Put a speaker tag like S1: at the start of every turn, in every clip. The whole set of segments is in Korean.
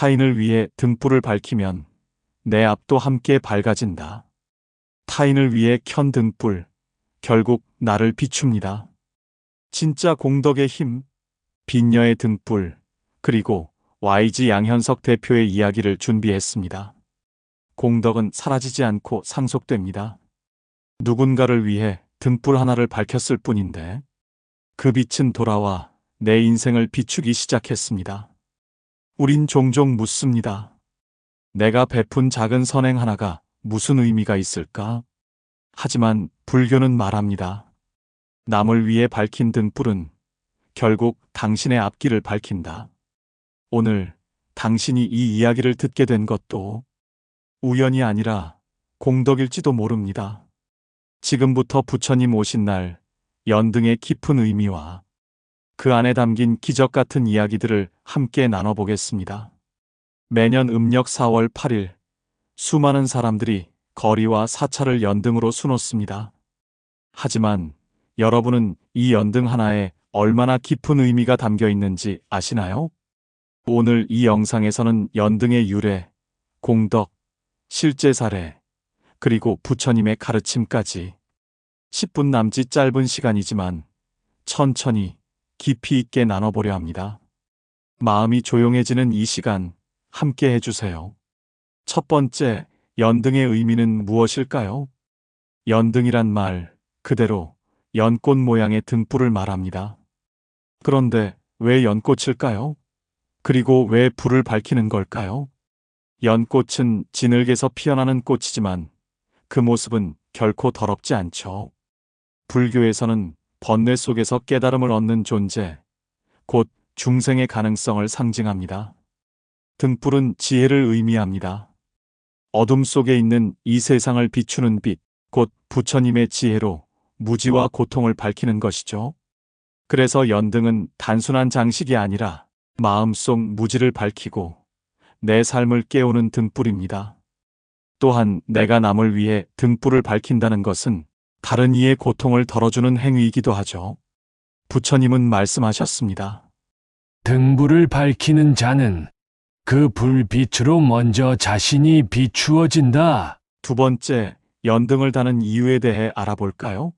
S1: 타인을 위해 등불을 밝히면 내 앞도 함께 밝아진다. 타인을 위해 켠 등불, 결국 나를 비춥니다. 진짜 공덕의 힘, 빈녀의 등불, 그리고 YG 양현석 대표의 이야기를 준비했습니다. 공덕은 사라지지 않고 상속됩니다. 누군가를 위해 등불 하나를 밝혔을 뿐인데 그 빛은 돌아와 내 인생을 비추기 시작했습니다. 우린 종종 묻습니다. 내가 베푼 작은 선행 하나가 무슨 의미가 있을까? 하지만 불교는 말합니다. 남을 위해 밝힌 등불은 결국 당신의 앞길을 밝힌다. 오늘 당신이 이 이야기를 듣게 된 것도 우연이 아니라 공덕일지도 모릅니다. 지금부터 부처님 오신 날 연등의 깊은 의미와 그 안에 담긴 기적 같은 이야기들을 함께 나눠보겠습니다. 매년 음력 4월 8일 수많은 사람들이 거리와 사찰을 연등으로 수놓습니다. 하지만 여러분은 이 연등 하나에 얼마나 깊은 의미가 담겨 있는지 아시나요? 오늘 이 영상에서는 연등의 유래, 공덕, 실제 사례, 그리고 부처님의 가르침까지 10분 남짓 짧은 시간이지만 천천히 깊이 있게 나눠보려 합니다. 마음이 조용해지는 이 시간 함께 해주세요. 첫 번째, 연등의 의미는 무엇일까요? 연등이란 말 그대로 연꽃 모양의 등불을 말합니다. 그런데 왜 연꽃일까요? 그리고 왜 불을 밝히는 걸까요? 연꽃은 진흙에서 피어나는 꽃이지만 그 모습은 결코 더럽지 않죠. 불교에서는 번뇌 속에서 깨달음을 얻는 존재, 곧 중생의 가능성을 상징합니다. 등불은 지혜를 의미합니다. 어둠 속에 있는 이 세상을 비추는 빛, 곧 부처님의 지혜로 무지와 고통을 밝히는 것이죠. 그래서 연등은 단순한 장식이 아니라 마음속 무지를 밝히고 내 삶을 깨우는 등불입니다. 또한 내가 남을 위해 등불을 밝힌다는 것은 다른 이의 고통을 덜어주는 행위이기도 하죠. 부처님은 말씀하셨습니다.
S2: 등불을 밝히는 자는 그 불빛으로 먼저 자신이 비추어진다.
S1: 두 번째, 연등을 다는 이유에 대해 알아볼까요?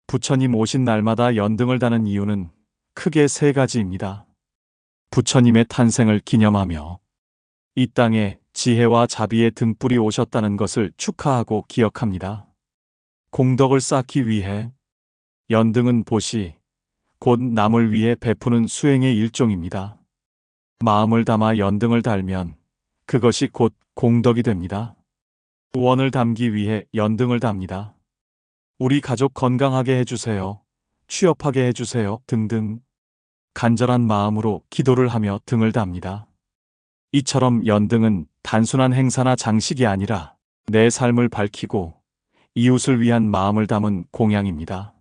S1: 부처님 오신 날마다 연등을 다는 이유는 크게 세 가지입니다. 부처님의 탄생을 기념하며 이 땅에 지혜와 자비의 등불이 오셨다는 것을 축하하고 기억합니다. 공덕을 쌓기 위해 연등은 보시, 곧 남을 위해 베푸는 수행의 일종입니다. 마음을 담아 연등을 달면 그것이 곧 공덕이 됩니다. 원을 담기 위해 연등을 답니다. 우리 가족 건강하게 해주세요. 취업하게 해주세요. 등등. 간절한 마음으로 기도를 하며 등을 답니다. 이처럼 연등은 단순한 행사나 장식이 아니라 내 삶을 밝히고 이웃을 위한 마음을 담은 공양입니다.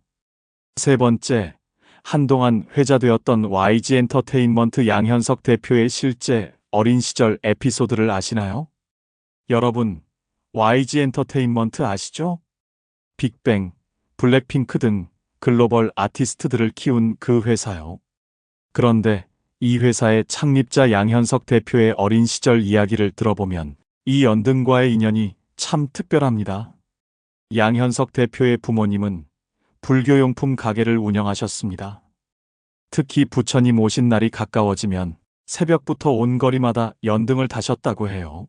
S1: 세 번째, 한동안 회자되었던 YG 엔터테인먼트 양현석 대표의 실제 어린 시절 에피소드를 아시나요? 여러분, YG 엔터테인먼트 아시죠? 빅뱅, 블랙핑크 등 글로벌 아티스트들을 키운 그 회사요. 그런데 이 회사의 창립자 양현석 대표의 어린 시절 이야기를 들어보면 이 연등과의 인연이 참 특별합니다. 양현석 대표의 부모님은 불교용품 가게를 운영하셨습니다. 특히 부처님 오신 날이 가까워지면 새벽부터 온 거리마다 연등을 다셨다고 해요.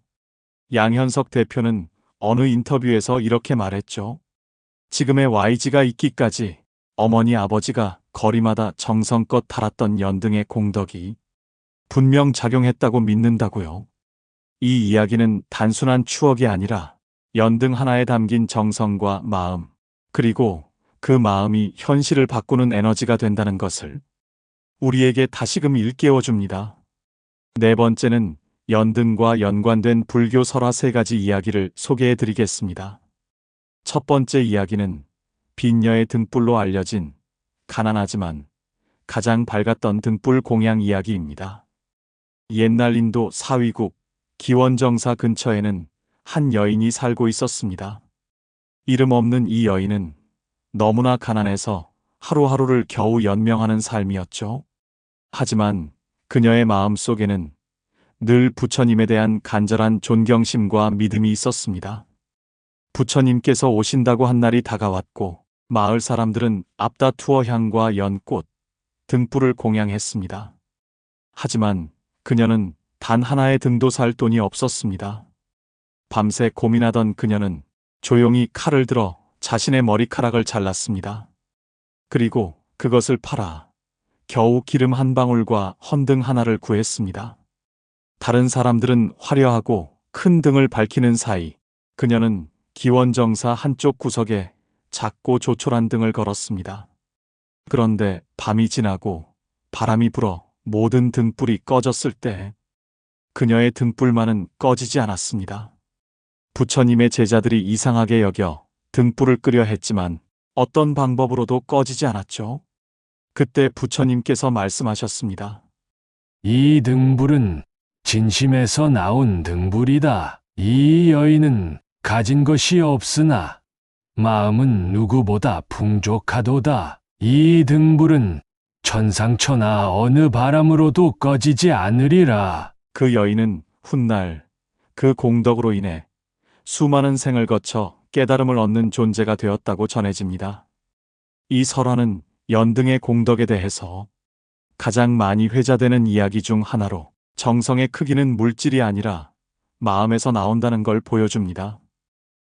S1: 양현석 대표는 어느 인터뷰에서 이렇게 말했죠. 지금의 YG가 있기까지 어머니 아버지가 거리마다 정성껏 달았던 연등의 공덕이 분명 작용했다고 믿는다고요. 이 이야기는 단순한 추억이 아니라 연등 하나에 담긴 정성과 마음, 그리고 그 마음이 현실을 바꾸는 에너지가 된다는 것을 우리에게 다시금 일깨워줍니다. 네 번째는 연등과 연관된 불교 설화 세 가지 이야기를 소개해드리겠습니다. 첫 번째 이야기는 빈녀의 등불로 알려진 가난하지만 가장 밝았던 등불 공양 이야기입니다. 옛날 인도 사위국 기원정사 근처에는 한 여인이 살고 있었습니다. 이름 없는 이 여인은 너무나 가난해서 하루하루를 겨우 연명하는 삶이었죠. 하지만 그녀의 마음 속에는 늘 부처님에 대한 간절한 존경심과 믿음이 있었습니다. 부처님께서 오신다고 한 날이 다가왔고 마을 사람들은 앞다투어 향과 연꽃, 등불을 공양했습니다. 하지만 그녀는 단 하나의 등도 살 돈이 없었습니다. 밤새 고민하던 그녀는 조용히 칼을 들어 자신의 머리카락을 잘랐습니다. 그리고 그것을 팔아 겨우 기름 한 방울과 헌등 하나를 구했습니다. 다른 사람들은 화려하고 큰 등을 밝히는 사이 그녀는 기원정사 한쪽 구석에 작고 조촐한 등을 걸었습니다. 그런데 밤이 지나고 바람이 불어 모든 등불이 꺼졌을 때 그녀의 등불만은 꺼지지 않았습니다. 부처님의 제자들이 이상하게 여겨 등불을 끄려 했지만 어떤 방법으로도 꺼지지 않았죠. 그때 부처님께서 말씀하셨습니다.
S2: 이 등불은 진심에서 나온 등불이다. 이 여인은 가진 것이 없으나 마음은 누구보다 풍족하도다. 이 등불은 천상천하 어느 바람으로도 꺼지지 않으리라.
S1: 그 여인은 훗날 그 공덕으로 인해 수많은 생을 거쳐 깨달음을 얻는 존재가 되었다고 전해집니다. 이 설화는 연등의 공덕에 대해서 가장 많이 회자되는 이야기 중 하나로 정성의 크기는 물질이 아니라 마음에서 나온다는 걸 보여줍니다.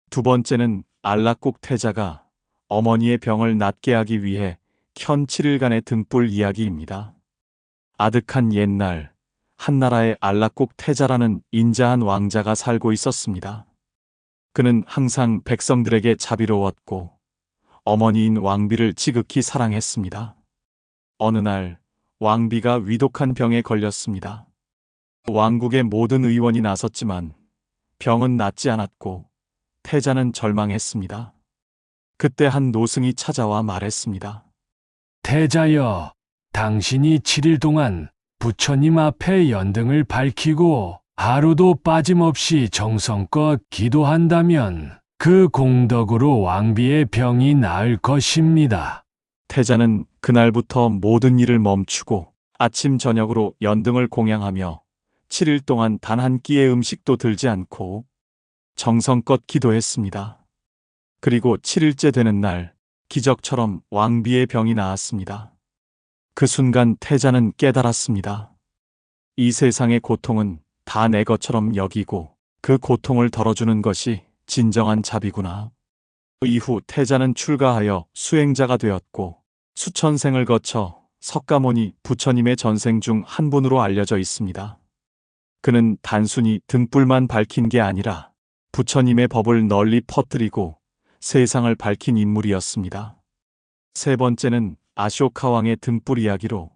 S1: 두 번째는 안락국 태자가 어머니의 병을 낫게 하기 위해 켠 7일간의 등불 이야기입니다. 아득한 옛날 한나라에 안락국 태자라는 인자한 왕자가 살고 있었습니다. 그는 항상 백성들에게 자비로웠고 어머니인 왕비를 지극히 사랑했습니다. 어느 날 왕비가 위독한 병에 걸렸습니다. 왕국의 모든 의원이 나섰지만 병은 낫지 않았고 태자는 절망했습니다. 그때 한 노승이 찾아와 말했습니다.
S2: 태자여, 당신이 7일 동안 부처님 앞에 연등을 밝히고 하루도 빠짐없이 정성껏 기도한다면 그 공덕으로 왕비의 병이 나을 것입니다.
S1: 태자는 그날부터 모든 일을 멈추고 아침 저녁으로 연등을 공양하며 7일 동안 단 한 끼의 음식도 들지 않고 정성껏 기도했습니다. 그리고 7일째 되는 날 기적처럼 왕비의 병이 나았습니다. 그 순간 태자는 깨달았습니다. 이 세상의 고통은 다 내 것처럼 여기고 그 고통을 덜어주는 것이 진정한 자비구나. 이후 태자는 출가하여 수행자가 되었고 수천 생을 거쳐 석가모니 부처님의 전생 중 한 분으로 알려져 있습니다. 그는 단순히 등불만 밝힌 게 아니라 부처님의 법을 널리 퍼뜨리고 세상을 밝힌 인물이었습니다. 세 번째는 아쇼카 왕의 등불 이야기로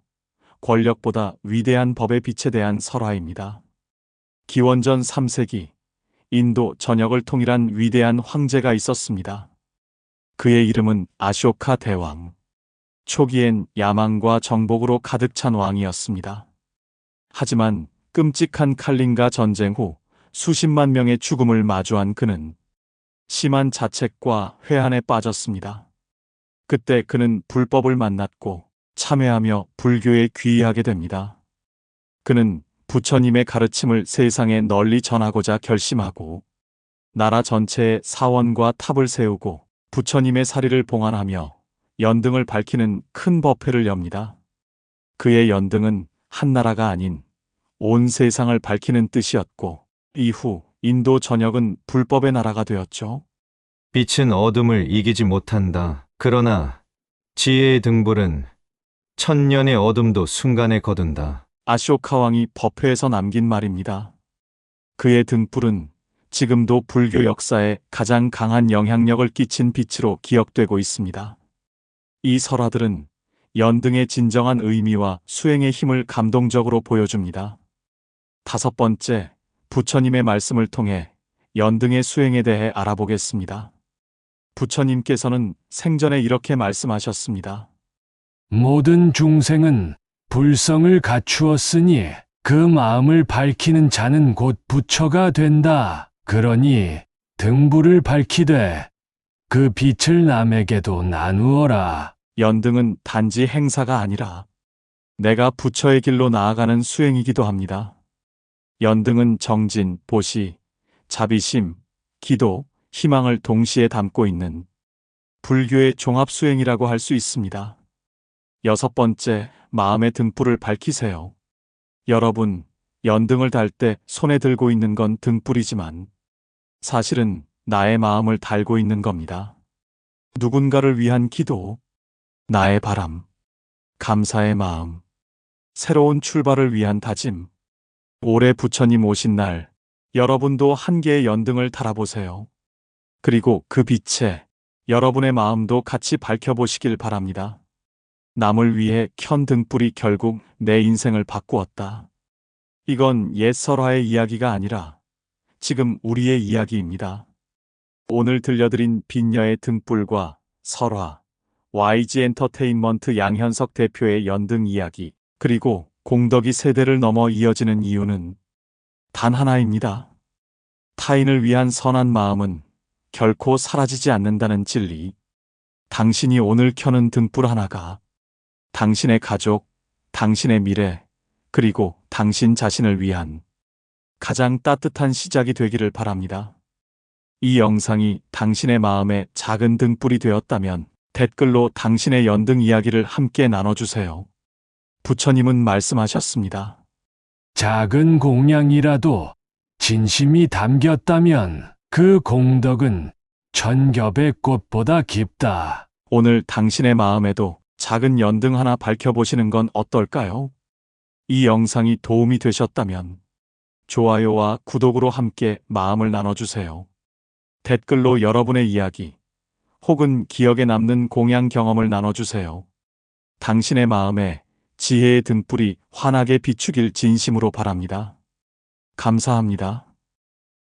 S1: 권력보다 위대한 법의 빛에 대한 설화입니다. 기원전 3세기 인도 전역을 통일한 위대한 황제가 있었습니다. 그의 이름은 아쇼카 대왕. 초기엔 야망과 정복으로 가득 찬 왕이었습니다. 하지만 끔찍한 칼림과 전쟁 후 수십만 명의 죽음을 마주한 그는 심한 자책과 회한에 빠졌습니다. 그때 그는 불법을 만났고 참회하며 불교에 귀의하게 됩니다. 그는 부처님의 가르침을 세상에 널리 전하고자 결심하고 나라 전체에 사원과 탑을 세우고 부처님의 사리를 봉안하며 연등을 밝히는 큰 법회를 엽니다. 그의 연등은 한나라가 아닌 온 세상을 밝히는 뜻이었고 이후 인도 전역은 불법의 나라가 되었죠.
S3: 빛은 어둠을 이기지 못한다. 그러나 지혜의 등불은 천년의 어둠도 순간에 거둔다.
S1: 아쇼카 왕이 법회에서 남긴 말입니다. 그의 등불은 지금도 불교 역사에 가장 강한 영향력을 끼친 빛으로 기억되고 있습니다. 이 설화들은 연등의 진정한 의미와 수행의 힘을 감동적으로 보여줍니다. 다섯 번째, 부처님의 말씀을 통해 연등의 수행에 대해 알아보겠습니다. 부처님께서는 생전에 이렇게 말씀하셨습니다.
S2: 모든 중생은 불성을 갖추었으니 그 마음을 밝히는 자는 곧 부처가 된다. 그러니 등불을 밝히되 그 빛을 남에게도 나누어라.
S1: 연등은 단지 행사가 아니라 내가 부처의 길로 나아가는 수행이기도 합니다. 연등은 정진, 보시, 자비심, 기도, 희망을 동시에 담고 있는 불교의 종합수행이라고 할 수 있습니다. 6번째, 마음의 등불을 밝히세요. 여러분, 연등을 달 때 손에 들고 있는 건 등불이지만 사실은 나의 마음을 달고 있는 겁니다. 누군가를 위한 기도, 나의 바람, 감사의 마음, 새로운 출발을 위한 다짐. 올해 부처님 오신 날, 여러분도 한 개의 연등을 달아보세요. 그리고 그 빛에 여러분의 마음도 같이 밝혀보시길 바랍니다. 남을 위해 켠 등불이 결국 내 인생을 바꾸었다. 이건 옛 설화의 이야기가 아니라 지금 우리의 이야기입니다. 오늘 들려드린 빈녀의 등불과 설화, YG 엔터테인먼트 양현석 대표의 연등 이야기, 그리고 공덕이 세대를 넘어 이어지는 이유는 단 하나입니다. 타인을 위한 선한 마음은 결코 사라지지 않는다는 진리. 당신이 오늘 켜는 등불 하나가 당신의 가족, 당신의 미래, 그리고 당신 자신을 위한 가장 따뜻한 시작이 되기를 바랍니다. 이 영상이 당신의 마음에 작은 등불이 되었다면 댓글로 당신의 연등 이야기를 함께 나눠주세요. 부처님은 말씀하셨습니다.
S2: 작은 공양이라도 진심이 담겼다면 그 공덕은 천겹의 꽃보다 깊다.
S1: 오늘 당신의 마음에도 작은 연등 하나 밝혀보시는 건 어떨까요? 이 영상이 도움이 되셨다면 좋아요와 구독으로 함께 마음을 나눠주세요. 댓글로 여러분의 이야기 혹은 기억에 남는 공양 경험을 나눠주세요. 당신의 마음에 지혜의 등불이 환하게 비추길 진심으로 바랍니다. 감사합니다.